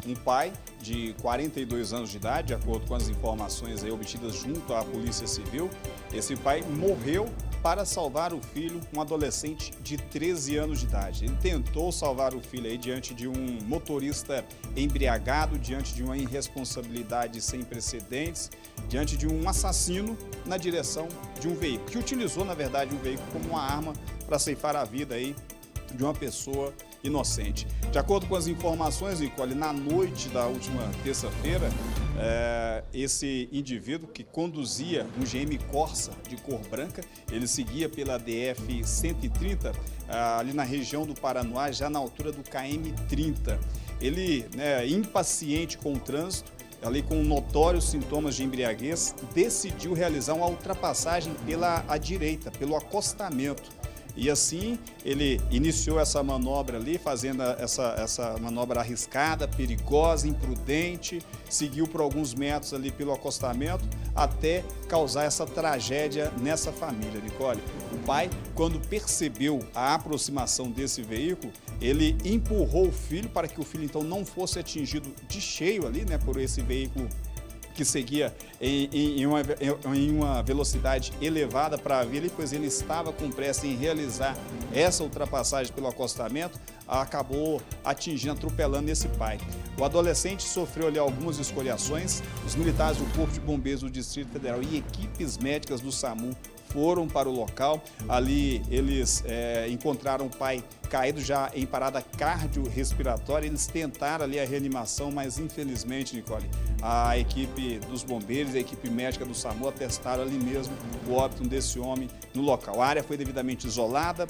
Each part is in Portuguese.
um pai de 42 anos de idade, de acordo com as informações aí obtidas junto à Polícia Civil. Esse pai morreu para salvar o filho, um adolescente de 13 anos de idade. Ele tentou salvar o filho aí diante de um motorista embriagado, diante de uma irresponsabilidade sem precedentes, diante de um assassino na direção de um veículo, que utilizou, na verdade, um veículo como uma arma para ceifar a vida aí de uma pessoa inocente. De acordo com as informações, Nicole, na noite da última terça-feira, esse indivíduo que conduzia um GM Corsa de cor branca, ele seguia pela DF-130, ali na região do Paranoá, já na altura do KM-30. Ele, impaciente com o trânsito, ali com notórios sintomas de embriaguez, decidiu realizar uma ultrapassagem pela direita, pelo acostamento. E assim, ele iniciou essa manobra ali, fazendo essa manobra arriscada, perigosa, imprudente, seguiu por alguns metros ali pelo acostamento, até causar essa tragédia nessa família, Nicole. O pai, quando percebeu a aproximação desse veículo, ele empurrou o filho para que o filho então não fosse atingido de cheio ali, por esse veículo que seguia em uma velocidade elevada para a via, pois ele estava com pressa em realizar essa ultrapassagem pelo acostamento, acabou atropelando esse pai. O adolescente sofreu ali algumas escoriações. Os militares do Corpo de Bombeiros do Distrito Federal e equipes médicas do SAMU foram para o local. Ali eles encontraram o pai caído já em parada cardiorrespiratória. Eles tentaram ali a reanimação, mas infelizmente, Nicole, a equipe dos bombeiros, a equipe médica do SAMU atestaram ali mesmo o óbito desse homem no local. A área foi devidamente isolada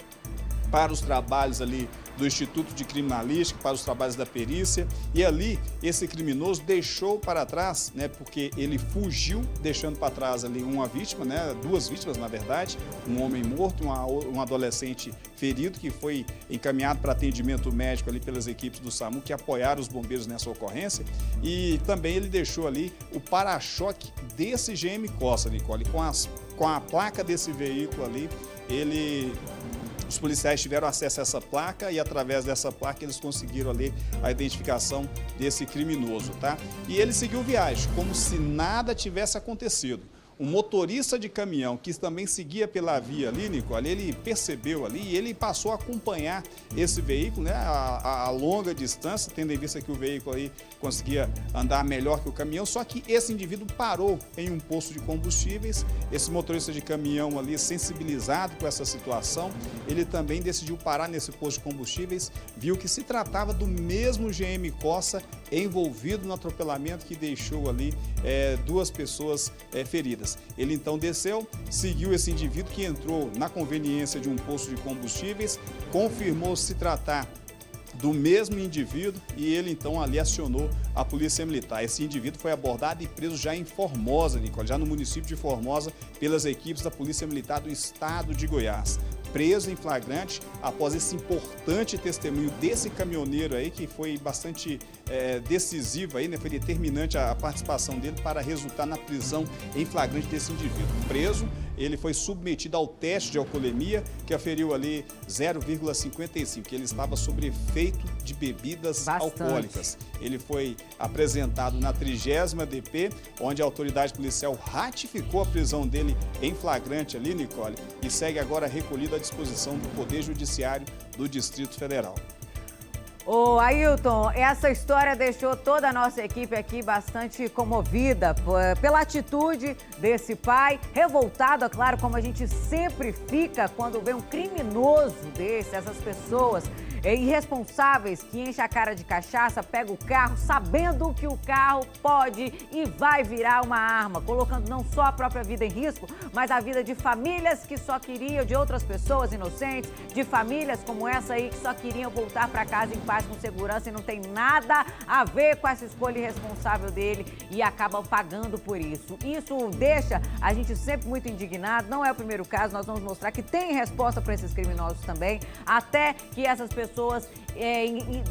para os trabalhos ali do Instituto de Criminalística, para os trabalhos da perícia, e ali esse criminoso deixou para trás, porque ele fugiu, deixando para trás ali uma vítima, duas vítimas na verdade, um homem morto, um adolescente ferido que foi encaminhado para atendimento médico ali pelas equipes do SAMU que apoiaram os bombeiros nessa ocorrência, e também ele deixou ali o para-choque desse GM Corsa, Nicole, com a placa desse veículo ali, os policiais tiveram acesso a essa placa e através dessa placa eles conseguiram ali a identificação desse criminoso, tá? E ele seguiu viagem, como se nada tivesse acontecido. Um motorista de caminhão que também seguia pela via ali, Nicole, ele percebeu ali e ele passou a acompanhar esse veículo, a longa distância, tendo em vista que o veículo aí conseguia andar melhor que o caminhão, só que esse indivíduo parou em um posto de combustíveis. Esse motorista de caminhão ali, sensibilizado com essa situação, ele também decidiu parar nesse posto de combustíveis, viu que se tratava do mesmo GM Corsa envolvido no atropelamento que deixou ali duas pessoas feridas. Ele então desceu, seguiu esse indivíduo que entrou na conveniência de um posto de combustíveis, confirmou se tratar do mesmo indivíduo e ele então ali acionou a Polícia Militar. Esse indivíduo foi abordado e preso já em Formosa, Nicole, já no município de Formosa, pelas equipes da Polícia Militar do Estado de Goiás. Preso em flagrante após esse importante testemunho desse caminhoneiro aí, que foi bastante decisivo aí, foi determinante a participação dele para resultar na prisão em flagrante desse indivíduo. Preso, ele foi submetido ao teste de alcoolemia, que aferiu ali 0,55, que ele estava sob efeito de bebidas alcoólicas. Ele foi apresentado na 30ª DP, onde a autoridade policial ratificou a prisão dele em flagrante ali, Nicole, e segue agora recolhido à disposição do Poder Judiciário do Distrito Federal. Ô Ailton, essa história deixou toda a nossa equipe aqui bastante comovida pela atitude desse pai, revoltado, é claro, como a gente sempre fica quando vê um criminoso desse, essas pessoas irresponsáveis que enchem a cara de cachaça, pega o carro sabendo que o carro pode e vai virar uma arma, colocando não só a própria vida em risco, mas a vida de famílias que só queriam, de outras pessoas inocentes, de famílias como essa aí que só queriam voltar para casa em paz com segurança e não tem nada a ver com essa escolha irresponsável dele e acabam pagando por isso. Isso deixa a gente sempre muito indignado, não é o primeiro caso, nós vamos mostrar que tem resposta para esses criminosos também, até que essas pessoas pessoas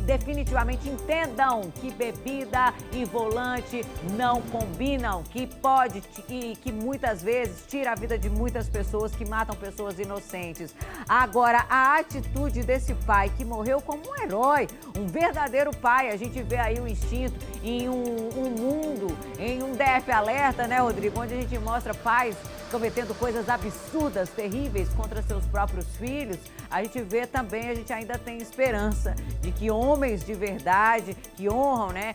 definitivamente entendam que bebida e volante não combinam, que muitas vezes tira a vida de muitas pessoas, que matam pessoas inocentes. Agora, a atitude desse pai que morreu como um herói, um verdadeiro pai, a gente vê aí o instinto em um mundo, em um DF Alerta, né, Rodrigo, onde a gente mostra pais cometendo coisas absurdas, terríveis contra seus próprios filhos. A gente vê também, a gente ainda tem esperança de que homens de verdade, que honram, né,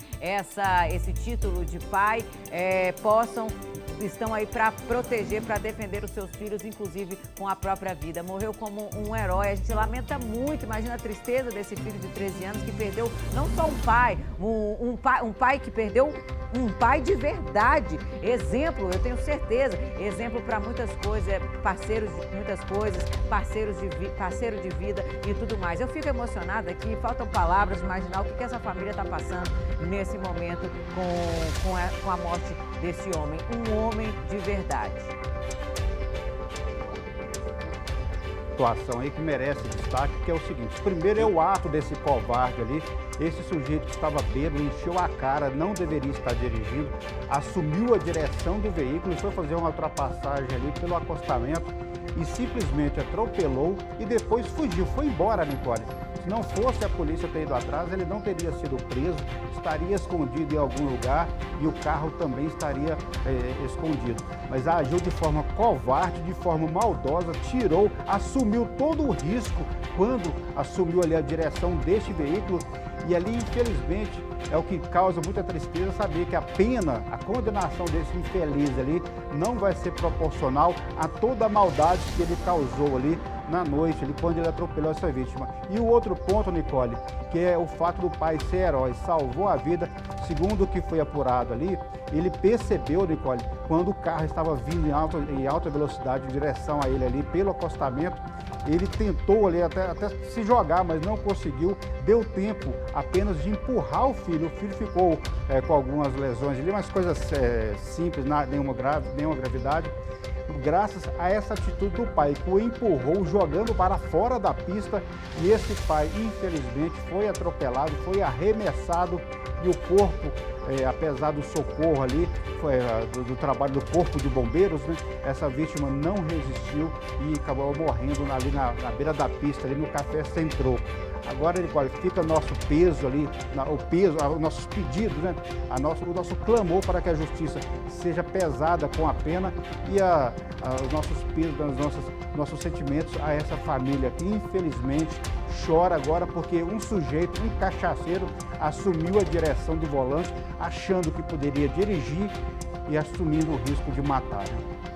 esse título de pai, estão aí para proteger, para defender os seus filhos, inclusive com a própria vida. Morreu como um herói, a gente lamenta muito, imagina a tristeza desse filho de 13 anos que perdeu não só um pai, um pai que perdeu um pai de verdade, exemplo, eu tenho certeza, exemplo para muitas coisas, parceiros de muitas coisas, parceiro de vida e tudo mais. Eu fico emocionada aqui, faltam palavras de imaginar o que essa família está passando nesse momento com a morte desse homem, um homem de verdade. Situação aí que merece destaque, que é o seguinte: primeiro é o ato desse covarde ali. Esse sujeito que estava bêbado, encheu a cara, não deveria estar dirigindo, assumiu a direção do veículo e foi fazer uma ultrapassagem ali pelo acostamento e simplesmente atropelou e depois fugiu, foi embora, Nicole. Se não fosse a polícia ter ido atrás, ele não teria sido preso, estaria escondido em algum lugar e o carro também estaria escondido. Mas agiu de forma covarde, de forma maldosa, assumiu todo o risco quando assumiu ali a direção deste veículo. E ali, infelizmente, é o que causa muita tristeza saber que a pena, a condenação desse infeliz ali não vai ser proporcional a toda a maldade que ele causou ali na noite, ali, quando ele atropelou essa vítima. E o outro ponto, Nicole, que é o fato do pai ser herói, salvou a vida, segundo o que foi apurado ali, ele percebeu, Nicole, quando o carro estava vindo em alta velocidade em direção a ele ali pelo acostamento, ele tentou ali até se jogar, mas não conseguiu, deu tempo apenas de empurrar o filho ficou com algumas lesões ali, mas coisas simples, nenhuma gravidade. Graças a essa atitude do pai, que o empurrou jogando para fora da pista, e esse pai, infelizmente, foi atropelado, foi arremessado e o corpo, apesar do socorro ali, do trabalho do corpo de bombeiros, né, essa vítima não resistiu e acabou morrendo ali na beira da pista, ali no Café Sem Troco. Agora, Nicole, fica nosso peso ali, os nossos pedidos, né? O nosso clamor para que a justiça seja pesada com a pena e os nossos pesos, nossos sentimentos a essa família que, infelizmente, chora agora porque um sujeito, um cachaceiro, assumiu a direção do volante, achando que poderia dirigir e assumindo o risco de matar.